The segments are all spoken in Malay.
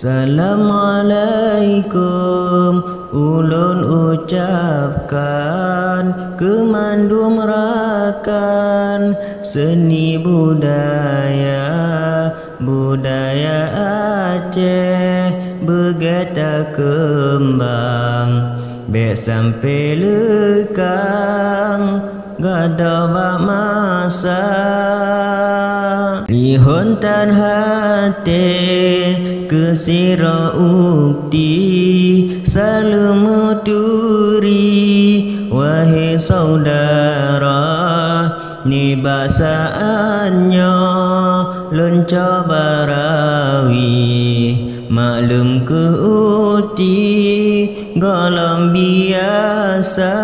Assalamualaikum ulun ucapkan kemandum rakan seni budaya Aceh begeta kembang bek sampai lekang gada bak masa lihon tan hati kesira ukti salemuturi wahai saudara ni basaannya lonca barawi maklum ke uti galam biasa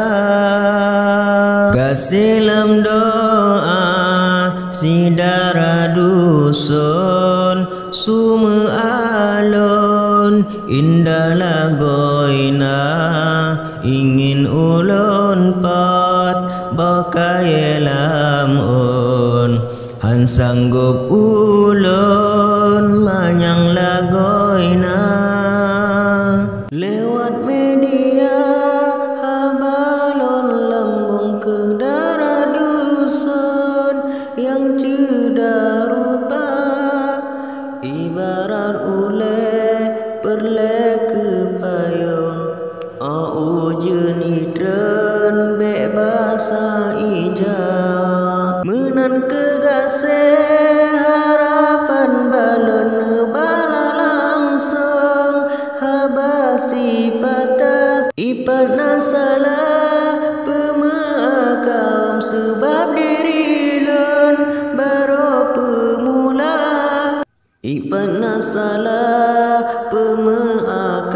kasilam doa sidara dusun sume alun indah lagoina ingin ulun pat bakai lamun han sanggup ulun manyang lagoina lewat media habalon lambung ke darah dusun yang cedar rupa ibarat ule perle ke payung jenis tren bebasa ija menan kegase harapan balon bala langsung habasi patah ipat nasalah pemea kaum sebab diri lon baru pemula ipat nasalah pemea